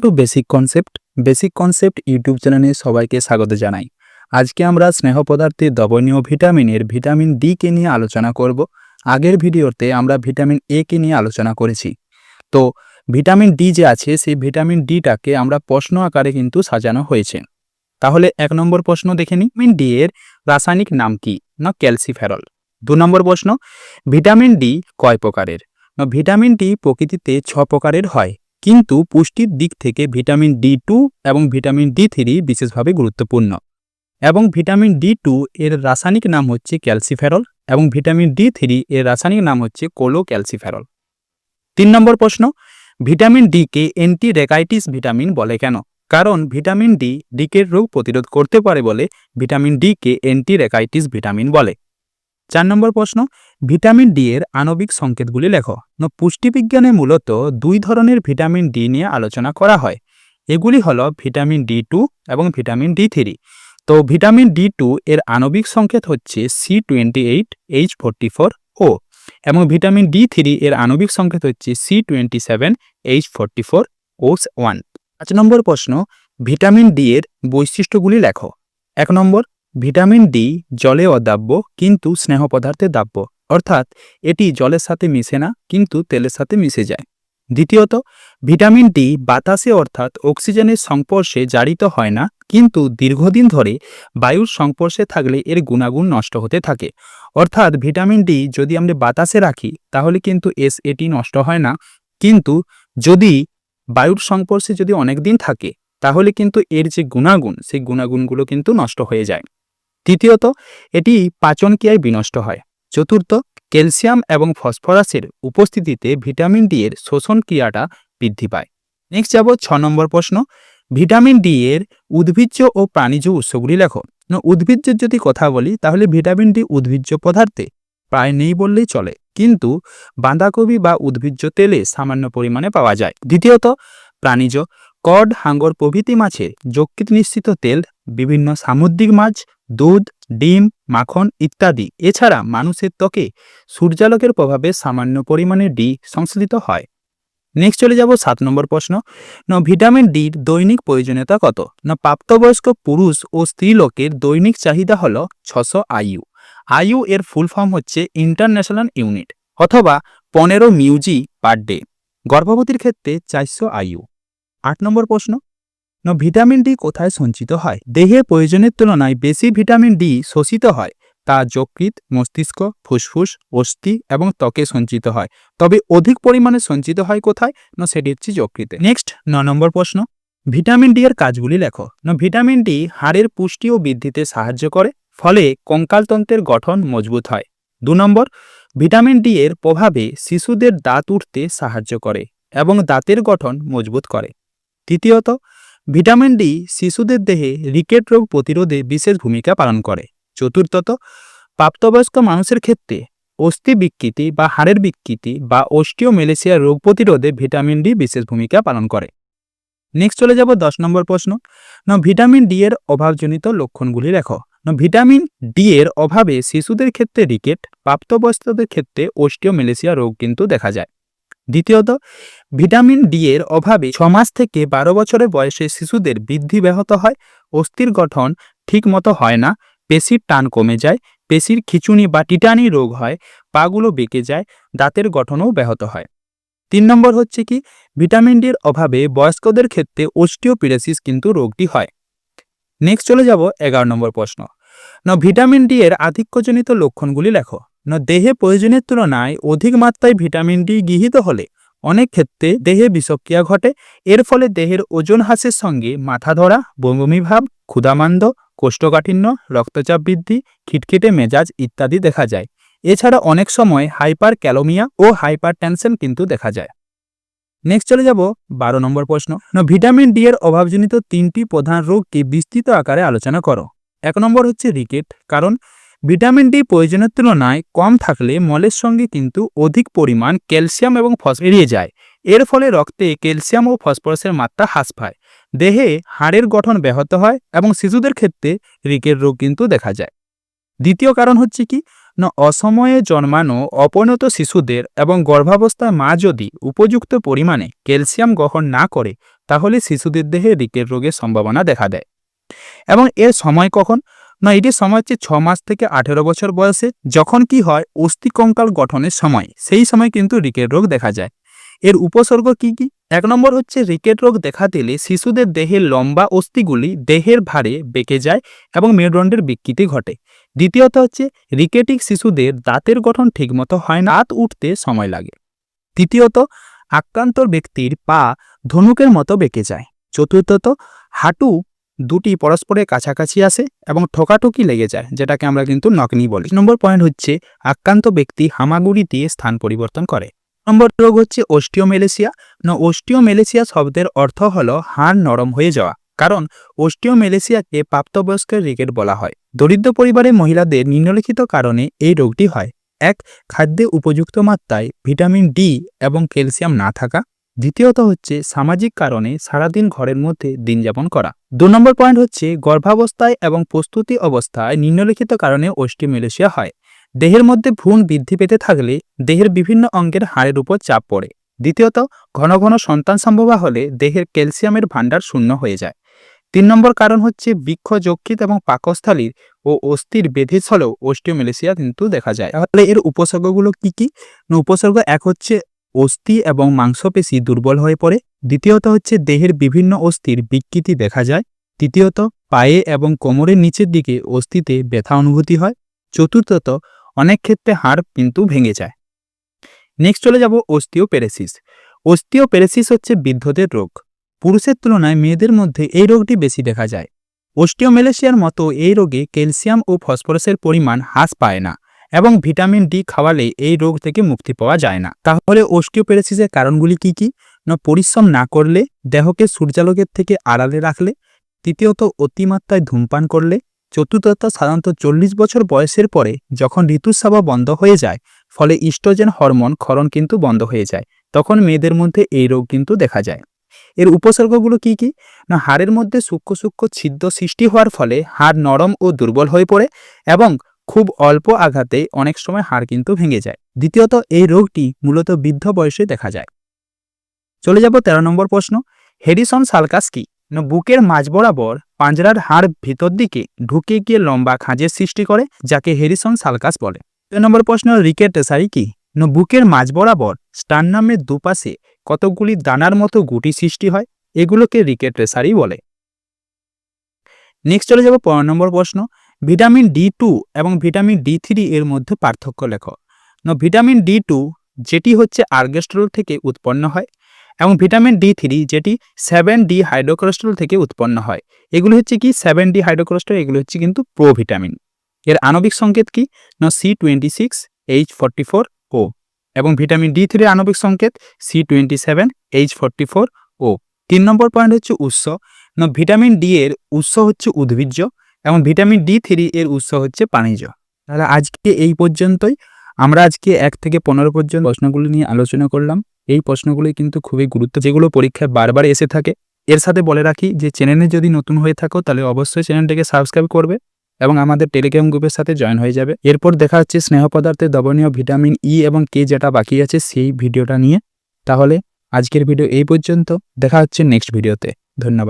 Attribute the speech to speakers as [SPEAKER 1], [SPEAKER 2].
[SPEAKER 1] Two basic concept YouTube চ্যানেলে সবাইকে স্বাগত জানাই। আজকে আমরা স্নেহ পদার্থের দ্রবণীয় ভিটামিনের ভিটামিন ডি কে নিয়ে আলোচনা করব। আগের ভিডিওতে আমরা ভিটামিন এ কে নিয়ে আলোচনা করেছি। তো ভিটামিন ডি যে আছে সেই ভিটামিন ডিটাকে আমরা প্রশ্ন আকারে কিন্তু সাজানো হয়েছে। তাহলে 1 নম্বর প্রশ্ন দেখে নিই, ভিটামিন ডি এর রাসায়নিক নাম কি? না ক্যালসিফেরল। 2 নম্বর প্রশ্ন, ভিটামিন ডি কয় প্রকারের? না ভিটামিন ডি প্রকৃতিতে 6 প্রকারের হয়, কিন্তু পুষ্টির দিক থেকে ভিটামিন ডি2 এবং ভিটামিন ডি3 বিশেষভাবে গুরুত্বপূর্ণ। এবং ভিটামিন ডি2 এর রাসায়নিক নাম হচ্ছে ক্যালসিফেরল এবং ভিটামিন ডি3 এর রাসায়নিক নাম হচ্ছে কোলোক্যালসিফেরল। 3 নম্বর প্রশ্ন, ভিটামিন ডি কে অ্যান্টি রেকাইটিস ভিটামিন বলে কেন? কারণ ভিটামিন ডি ডিকের রোগ প্রতিরোধ করতে পারে বলে ভিটামিন ডি কে অ্যান্টি রেকাইটিস ভিটামিন বলে। 4 নম্বর প্রশ্ন, ভিটামিন ডি এর আণবিক সংকেতগুলি লেখো। পুষ্টিবিজ্ঞানে মূলত 2 ধরনের ভিটামিন ডি নিয়ে আলোচনা করা হয়। এগুলি হলো ভিটামিন ডি2 এবং ভিটামিন ডি3। তো ভিটামিন ডি2 এর আণবিক সংকেত হচ্ছে C28H44O এবং ভিটামিন ডি3 এর আণবিক সংকেত হচ্ছে C27H44O1। 5 নম্বর প্রশ্ন, ভিটামিন ডি এর বৈশিষ্ট্যগুলি লেখো। 1 নম্বর, ভিটামিন ডি জলে অদাব্য কিন্তু স্নেহ পদার্থে দাব্য, অর্থাৎ এটি জলের সাথে মিশে না কিন্তু তেলের সাথে মিশে যায়। দ্বিতীয়ত, ভিটামিন ডি বাতাসে অর্থাৎ অক্সিজেনের সংস্পর্শে জারিত হয় না, কিন্তু দীর্ঘদিন ধরে বায়ুর সংস্পর্শে থাকলে এর গুণাগুণ নষ্ট হতে থাকে। অর্থাৎ ভিটামিন ডি যদি আমরা বাতাসে রাখি তাহলে কিন্তু এটি নষ্ট হয় না, কিন্তু যদি বায়ুর সংস্পর্শে যদি অনেক দিন থাকে তাহলে কিন্তু এর যে গুণাগুণ সেই গুণাগুণগুলো কিন্তু নষ্ট হয়ে যায়। তৃতীয়ত, এটি পাচন ক্রিয়ায় বিনষ্ট হয়। চতুর্থ, ক্যালসিয়াম এবং ফসফরাসের উপস্থিতিতে ভিটামিন ডি এর শোষণ ক্রিয়াটা বৃদ্ধি পায়। নেক্সট যাব 6 নম্বর প্রশ্ন, ভিটামিন ডি এর উদ্ভিজ্জ ও প্রাণীজ উৎসগুলি লেখো। উদ্ভিজ্জের যদি কথা বলি তাহলে ভিটামিন ডি উদ্ভিজ্জ পদার্থে প্রায় নেই বললেই চলে, কিন্তু বাঁধাকপি বা উদ্ভিজ্জ তেলে সামান্য পরিমাণে পাওয়া যায়। দ্বিতীয়ত, প্রাণীজ কড, হাঙ্গর প্রভৃতি মাছের যকৃৎ নিঃসৃত তেল, বিভিন্ন সামুদ্রিক মাছ, দুধ, ডিম, মাখন ইত্যাদি। এছাড়া মানুষের ত্বকে সূর্যালোকের প্রভাবে সামান্য পরিমাণে ডি সংশ্লেষিত হয়। নেক্সট চলে যাব 7 নম্বর প্রশ্ন, ভিটামিন ডির দৈনিক প্রয়োজনীয়তা কত? প্রাপ্তবয়স্ক পুরুষ ও স্ত্রী লোকের দৈনিক চাহিদা হলো 600 IU। IU এর ফুল ফর্ম হচ্ছে ইন্টারন্যাশনাল ইউনিট অথবা 15 মিউজি পার ডে। গর্ভবতীর ক্ষেত্রে 400 IU। 8 নম্বর প্রশ্ন, ভিটামিন ডি কোথায় সঞ্চিত হয়? দেহে প্রয়োজনের তুলনায় বেশি ভিটামিন ডি শোষিত হয়, তা যকৃৎ, মস্তিষ্ক, ফুসফুস, অস্থি এবং ত্বকে সঞ্চিত হয়। তবে অধিক পরিমাণে সঞ্চিত হয় কোথায়? সেটি হচ্ছে যকৃতে। নেক্সট 9 নম্বর প্রশ্ন, ভিটামিন ডি এর কাজগুলি লেখো। ভিটামিন ডি হাড়ের পুষ্টি ও বৃদ্ধিতে সাহায্য করে, ফলে কঙ্কালতন্ত্রের গঠন মজবুত হয়। 2 নম্বর, ভিটামিন ডি এর প্রভাবে শিশুদের দাঁত উঠতে সাহায্য করে এবং দাঁতের গঠন মজবুত করে। তৃতীয়ত, ভিটামিন ডি শিশুদের দেহে রিকেট রোগ প্রতিরোধে বিশেষ ভূমিকা পালন করে। চতুর্থত, প্রাপ্তবয়স্ক মানুষের ক্ষেত্রে অস্থি বিকৃতি বা হাড়ের বিকৃতি বা অস্টিওমেলেসিয়া রোগ প্রতিরোধে ভিটামিন ডি বিশেষ ভূমিকা পালন করে। নেক্সট চলে যাব 10 নম্বর প্রশ্ন, ভিটামিন ডি এর অভাবজনিত লক্ষণগুলি লেখো। ভিটামিন ডি এর অভাবে শিশুদের ক্ষেত্রে রিকেট, প্রাপ্তবয়স্কদের ক্ষেত্রে অস্টিওমেলেসিয়া রোগ কিন্তু দেখা যায়। দ্বিতীয়ত, ভিটামিন ডি এর অভাবে 6 মাস থেকে 12 বছরের বয়সে শিশুদের বৃদ্ধি ব্যাহত হয়, অস্থির গঠন ঠিক মতো হয় না, পেশির টান কমে যায়, পেশির খিঁচুনি বা টিটানি রোগ হয়, পাগুলো বেঁকে যায়, দাঁতের গঠনও ব্যাহত হয়। 3 নম্বর হচ্ছে কি, ভিটামিন ডি এর অভাবে বয়স্কদের ক্ষেত্রে অস্টিওপিরোসিস কিন্তু রোগটি হয়। নেক্সট চলে যাব 11 নম্বর প্রশ্ন, ভিটামিন ডি এর আধিক্যজনিত লক্ষণগুলি লেখো। দেহে প্রয়োজনের তুলনায় অধিক মাত্রায় ভিটামিন ডি গৃহীত হলে অনেক ক্ষেত্রে দেহে বিষক্রিয়া ঘটে। এর ফলে দেহের ওজন হ্রাসের সঙ্গে মাথা ধরা, বমি ভাব, ক্ষুধামান্দ্য, কোষ্ঠকাঠিন্য, রক্তচাপ বৃদ্ধি, খিটখিটে মেজাজ ইত্যাদি দেখা যায়। এছাড়া অনেক সময় হাইপার ক্যালোমিয়া ও হাইপার টেনশন কিন্তু দেখা যায়। নেক্সট চলে যাব 12 নম্বর প্রশ্ন, ভিটামিন ডি এর অভাবজনিত 3টি প্রধান রোগকে বিস্তৃত আকারে আলোচনা করো। 1 নম্বর হচ্ছে রিকেট, কারণ ভিটামিন ডি প্রয়োজনের তুলনায় কম থাকলে মলের সঙ্গে কিন্তু অধিক পরিমাণ ক্যালসিয়াম এবং ফসফরাস বেরিয়ে যায়। এর ফলে রক্তে ক্যালসিয়াম ও ফসফরাসের মাত্রা হ্রাস পায়, দেহে হাড়ের গঠন ব্যাহত হয় এবং শিশুদের ক্ষেত্রে রিকেট রোগ কিন্তু দেখা যায়। দ্বিতীয় কারণ হচ্ছে কি, অসময়ে জন্মানো অপরিণত শিশুদের এবং গর্ভাবস্থায় মা যদি উপযুক্ত পরিমাণে ক্যালসিয়াম গ্রহণ না করে তাহলে শিশুদের দেহে রিকেট রোগের সম্ভাবনা দেখা দেয়। এবং এর সময় কখন? না, এটির সময় হচ্ছে 6 মাস থেকে 18 বছর বয়সে, যখন কি হয় অস্থিকঙ্কাল গঠনের সময়, সেই সময় কিন্তু রিকেট রোগ দেখা যায়। এর উপসর্গ কি কি? 1 নম্বর হচ্ছে রিকেট রোগ দেখা দিলে শিশুদের দেহের লম্বা অস্থিগুলি দেহের ভারে বেঁকে যায় এবং মেরুদণ্ডের বিকৃতি ঘটে। দ্বিতীয়ত হচ্ছে রিকেটিক শিশুদের দাঁতের গঠন ঠিকমতো হয় না, দাঁত উঠতে সময় লাগে। তৃতীয়ত আক্রান্ত ব্যক্তির পা ধনুকের মতো বেঁকে যায়। চতুর্থত হাঁটু দুটি পরস্পরের কাছাকাছি আসে এবং ঠোকাঠুকি লেগে যায়, যেটাকে আমরা কিন্তু নকনি বলি। নম্বর পয়েন্ট হচ্ছে আক্রান্ত ব্যক্তি হামাগুড়ি দিয়ে স্থান পরিবর্তন করে। নম্বর রোগ হচ্ছে অস্টিওমেলেসিয়া। অস্টিওমেলেসিয়া শব্দের অর্থ হলো হাড় নরম হয়ে যাওয়া। কারণ অস্টিওমেলেসিয়াকে প্রাপ্তবয়স্কের রিকেট বলা হয়। দরিদ্র পরিবারের মহিলাদের নিম্নলিখিত কারণে এই রোগটি হয়। 1. খাদ্যে উপযুক্ত মাত্রায় ভিটামিন ডি এবং ক্যালসিয়াম না থাকা। দ্বিতীয়ত হচ্ছে সামাজিক কারণে সারাদিন ঘরের মধ্যে দিন যাপন করা। 2 নম্বর পয়েন্ট হচ্ছে গর্ভাবস্থায় এবং প্রস্তুতি অবস্থায় নিম্নলিখিত কারণে অস্টিওমেলেসিয়া হয়। দেহের মধ্যে ভ্রূণ বৃদ্ধি পেতে থাকলে দেহের বিভিন্ন অঙ্গের হাড়ের উপর চাপ পড়ে। দ্বিতীয়ত ঘন ঘন সন্তান সম্ভব হলে দেহের ক্যালসিয়ামের ভাণ্ডার শূন্য হয়ে যায়। 3 নম্বর কারণ হচ্ছে বৃক্ষ, যকৃৎ এবং পাকস্থলীর ও অস্থির বেধিস হলেও অস্টিওমেলেসিয়া কিন্তু দেখা যায়। তাহলে এর উপসর্গগুলো কি কি? উপসর্গ 1 হচ্ছে অস্থি এবং মাংসপেশি দুর্বল হয়ে পড়ে। দ্বিতীয়ত হচ্ছে দেহের বিভিন্ন অস্থির বিকৃতি দেখা যায়। তৃতীয়ত পায়ে এবং কোমরের নিচের দিকে অস্থিতে ব্যথা অনুভূতি হয়। চতুর্থত অনেক ক্ষেত্রে হাড় কিন্তু ভেঙে যায়। নেক্সট চলে যাব অস্টিওপেরেসিস। অস্টিওপেরেসিস হচ্ছে বৃদ্ধদের রোগ। পুরুষের তুলনায় মেয়েদের মধ্যে এই রোগটি বেশি দেখা যায়। অস্টিওমেলেসিয়ার মতো এই রোগে ক্যালসিয়াম ও ফসফরাসের পরিমাণ হ্রাস পায় না এবং ভিটামিন ডি খাওয়ালে এই রোগ থেকে মুক্তি পাওয়া যায় না। তাহলে অস্টিওপেরেসিসের কারণগুলি কি কি? না, পরিশ্রম না করলে, দেহকে সূর্যালোকের থেকে আড়ালে রাখলে, তৃতীয়ত অতিমাত্রায় ধূমপান করলে, চতুর্থত সাধারণত 40 বছর বয়সের পরে যখন ঋতুস্রাব বন্ধ হয়ে যায়, ফলে ইস্ট্রোজেন হরমোন ক্ষরণ কিন্তু বন্ধ হয়ে যায়, তখন মেয়েদের মধ্যে এই রোগ কিন্তু দেখা যায়। এর উপসর্গগুলো কি কি? না, হাড়ের মধ্যে সূক্ষ্ম সূক্ষ্ম ছিদ্র সৃষ্টি হওয়ার ফলে হাড় নরম ও দুর্বল হয়ে পড়ে এবং খুব অল্প আঘাতে অনেক সময় হাড় কিন্তু ভেঙে যায়। দ্বিতীয়ত এই রোগটি মূলত বৃদ্ধ বয়সে দেখা যায়। চলে যাব 13 নম্বর প্রশ্ন। হেরিসন সালকাস কি? না, বুকের মাঝ বরাবর পাঁজরার হাড় ভিতর দিকে ঢুকে গিয়ে লম্বা খাঁজের সৃষ্টি করে, যাকে হেরিসন সালকাস বলে। 2 নম্বর প্রশ্ন। রিকেট রেসারি কি? না, বুকের মাঝ বরাবর স্টার্নামের দুপাশে কতগুলি দানার মতো গুটি সৃষ্টি হয়, এগুলোকে রিকেট রেসারি বলে। নেক্সট চলে যাব 15 নম্বর প্রশ্ন। ভিটামিন D2 এবং ভিটামিন D3 এর মধ্যে পার্থক্য লেখো। না, ভিটামিন D2 যেটি হচ্ছে আর্গেস্ট্রল থেকে উৎপন্ন হয় এবং ভিটামিন D3 যেটি 7D হাইড্রোকোলেস্টেরল থেকে উৎপন্ন হয়। এগুলো হচ্ছে কি 7D হাইড্রোকোলেস্টেরল, এগুলো হচ্ছে কিন্তু প্রোভিটামিন। এর আণবিক সংকেত কি? না, C26H44O এবং ভিটামিন D3 এর আণবিক সংকেত C27H44O। 3 নম্বর পয়েন্ট হচ্ছে উৎস। না, ভিটামিন ডি এর উৎস হচ্ছে উদ্ভিজ্জ এবং ভিটামিন D3 এর উৎস হচ্ছে প্রাণীজ। তাহলে আজকে এই পর্যন্তই। আমরা আজকে 1 থেকে 15 পর্যন্ত প্রশ্নগুলো নিয়ে আলোচনা করলাম। এই প্রশ্নগুলি কিন্তু খুবই গুরুত্ব, যেগুলো পরীক্ষায় বারবার এসে থাকে। এর সাথে বলে রাখি যে চ্যানেলে যদি নতুন হয়ে থাকো তাহলে অবশ্যই চ্যানেলটাকে সাবস্ক্রাইব করবে এবং আমাদের টেলিগ্রাম গ্রুপের সাথে জয়েন হয়ে যাবে। এরপর দেখা হচ্ছে স্নেহ পদার্থের দ্রবণীয় ভিটামিন ই এবং কে যেটা বাকি আছে সেই ভিডিওটা নিয়ে। তাহলে আজকের ভিডিও এই পর্যন্ত, দেখা হচ্ছে নেক্সট ভিডিওতে। ধন্যবাদ।